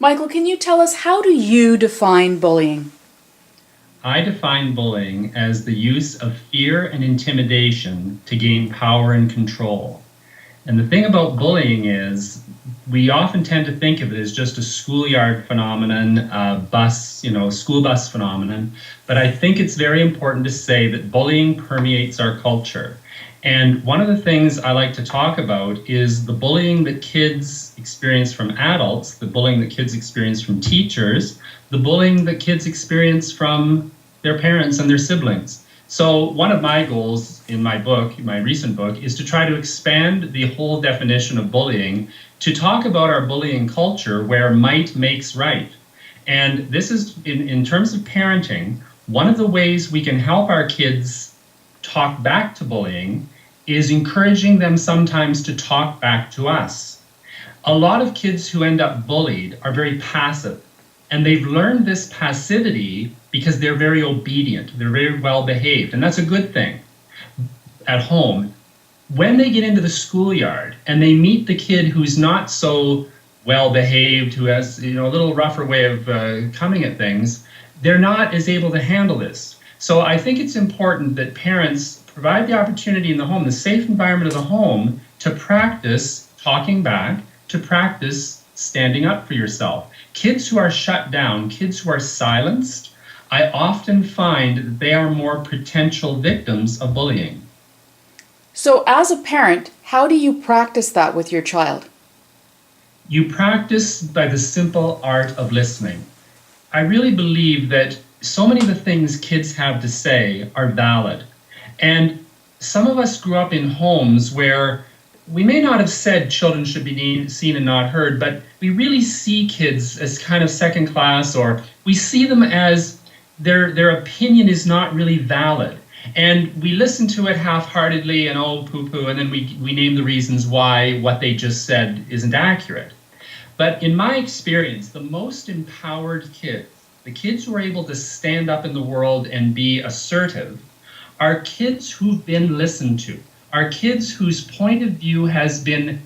Michael, can you tell us, how do you define bullying? I define bullying as the use of fear and intimidation to gain power and control. And the thing about bullying is we often tend to think of it as just a schoolyard phenomenon, school bus phenomenon. But I think it's very important to say that bullying permeates our culture. And one of the things I like to talk about is the bullying that kids experience from adults, the bullying that kids experience from teachers, the bullying that kids experience from their parents and their siblings. So one of my goals in my book, my recent book, is to try to expand the whole definition of bullying to talk about our bullying culture where might makes right. And this is, in terms of parenting, one of the ways we can help our kids talk back to bullying is encouraging them sometimes to talk back to us. A lot of kids who end up bullied are very passive, and they've learned this passivity because they're very obedient, they're very well behaved, and that's a good thing at home. When they get into the schoolyard and they meet the kid who's not so well behaved, who has a little rougher way of coming at things, they're not as able to handle this. So I think it's important that parents provide the opportunity in the home, the safe environment of the home, to practice talking back, to practice standing up for yourself. Kids who are shut down, kids who are silenced, I often find that they are more potential victims of bullying. So, as a parent, how do you practice that with your child? You practice by the simple art of listening. I really believe that so many of the things kids have to say are valid. And some of us grew up in homes where we may not have said children should be seen and not heard, but we really see kids as kind of second class, or we see them as their opinion is not really valid. And we listen to it half-heartedly and oh, poo-poo, and then we name the reasons why what they just said isn't accurate. But in my experience, the most empowered kids, the kids who are able to stand up in the world and be assertive, are kids who've been listened to, are kids whose point of view has been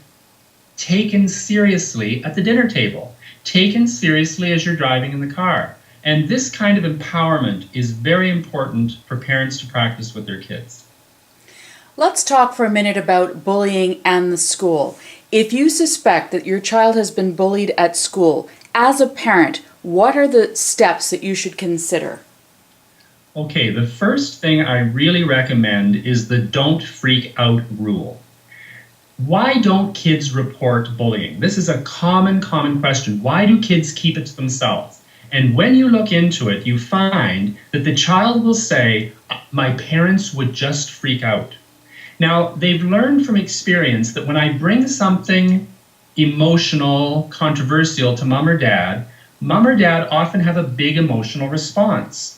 taken seriously at the dinner table, taken seriously as you're driving in the car. And this kind of empowerment is very important for parents to practice with their kids. Let's talk for a minute about bullying and the school. If you suspect that your child has been bullied at school, as a parent, what are the steps that you should consider? Okay, the first thing I really recommend is the don't freak out rule. Why don't kids report bullying? This is a common question. Why do kids keep it to themselves? And when you look into it, you find that the child will say, my parents would just freak out. Now, they've learned from experience that when I bring something emotional, controversial to mom or dad often have a big emotional response.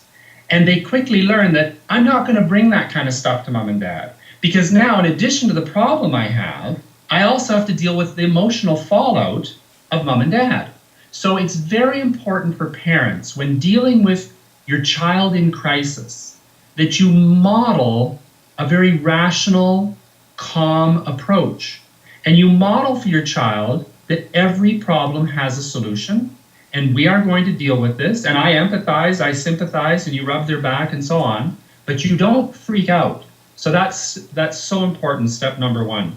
And they quickly learn that I'm not going to bring that kind of stuff to mom and dad. Because now, in addition to the problem I have, I also have to deal with the emotional fallout of mom and dad. So it's very important for parents, when dealing with your child in crisis, that you model a very rational, calm approach. And you model for your child that every problem has a solution, and we are going to deal with this, and I empathize, I sympathize, and you rub their back and so on, but you don't freak out. So that's so important, step number one.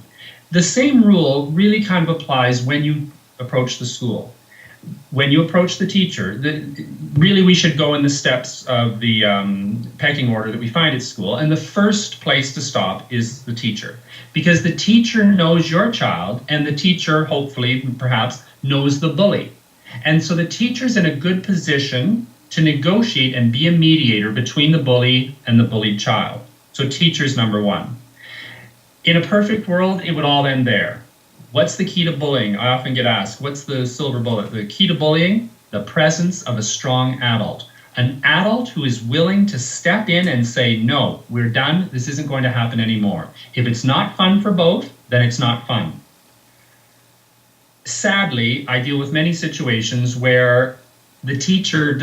The same rule really kind of applies when you approach the school. When you approach the teacher, really we should go in the steps of the pecking order that we find at school. And the first place to stop is the teacher. Because the teacher knows your child, and the teacher, hopefully, perhaps, knows the bully. And so the teacher's in a good position to negotiate and be a mediator between the bully and the bullied child. So teacher's number one. In a perfect world, it would all end there. What's the key to bullying? I often get asked, what's the silver bullet? The key to bullying? The presence of a strong adult. An adult who is willing to step in and say, no, we're done. This isn't going to happen anymore. If it's not fun for both, then it's not fun. Sadly, I deal with many situations where the teacher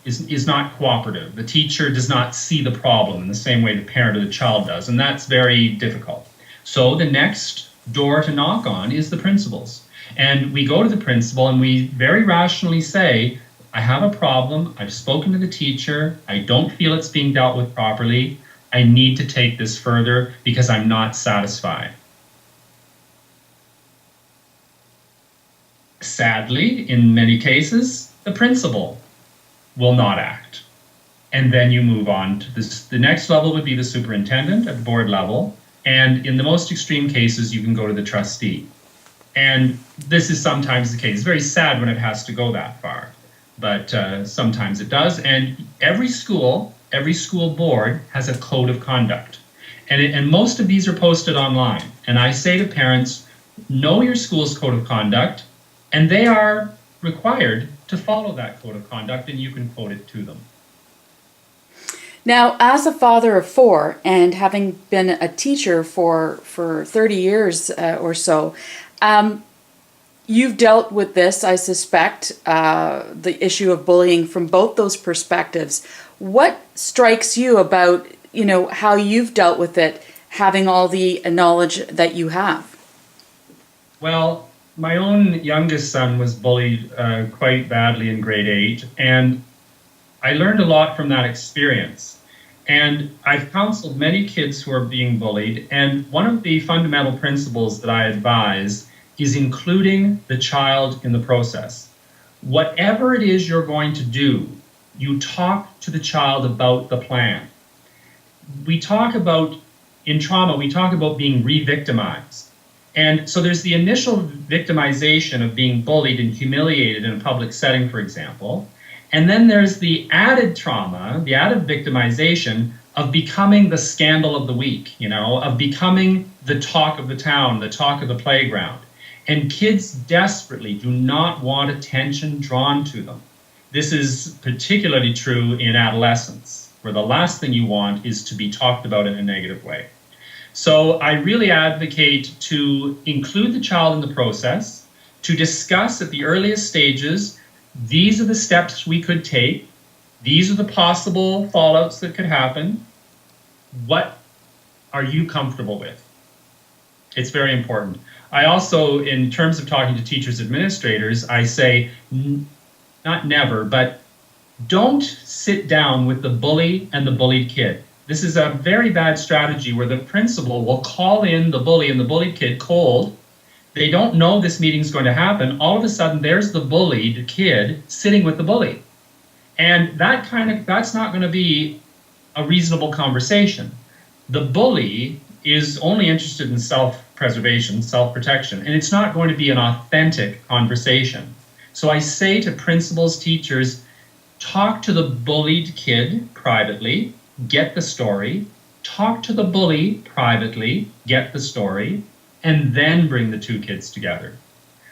is not cooperative. The teacher does not see the problem in the same way the parent or the child does, and that's very difficult. So the next door to knock on is the principals. And we go to the principal and we very rationally say, I have a problem. I've spoken to the teacher. I don't feel it's being dealt with properly. I need to take this further because I'm not satisfied. Sadly, in many cases, the principal will not act. And then you move on to this. The next level would be the superintendent at the board level. And in the most extreme cases, you can go to the trustee. And this is sometimes the case. It's very sad when it has to go that far, but sometimes it does. And every school board has a code of conduct. And most of these are posted online. And I say to parents, know your school's code of conduct, and they are required to follow that code of conduct, and you can quote it to them. Now, as a father of four and having been a teacher for 30 years or so, you've dealt with this, I suspect, the issue of bullying from both those perspectives. What strikes you about, how you've dealt with it, having all the knowledge that you have? Well, my own youngest son was bullied quite badly in grade 8, and I learned a lot from that experience. And I've counseled many kids who are being bullied, and one of the fundamental principles that I advise is including the child in the process. Whatever it is you're going to do, you talk to the child about the plan. In trauma, we talk about being re-victimized. And so there's the initial victimization of being bullied and humiliated in a public setting, for example. And then there's the added trauma, the added victimization of becoming the scandal of the week, of becoming the talk of the town, the talk of the playground. And kids desperately do not want attention drawn to them. This is particularly true in adolescence, where the last thing you want is to be talked about in a negative way. So I really advocate to include the child in the process, to discuss at the earliest stages, these are the steps we could take, these are the possible fallouts that could happen. What are you comfortable with? It's very important. I also, in terms of talking to teachers, administrators, I say, not never, but don't sit down with the bully and the bullied kid. This is a very bad strategy where the principal will call in the bully and the bullied kid cold. They don't know this meeting's going to happen. All of a sudden, there's the bullied kid sitting with the bully. And that's not going to be a reasonable conversation. The bully is only interested in self-preservation, self-protection, and it's not going to be an authentic conversation. So I say to principals, teachers, talk to the bullied kid privately, get the story, talk to the bully privately, get the story, and then bring the two kids together.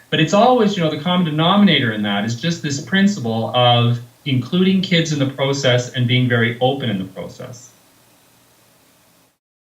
But it's always, the common denominator in that is just this principle of including kids in the process and being very open in the process.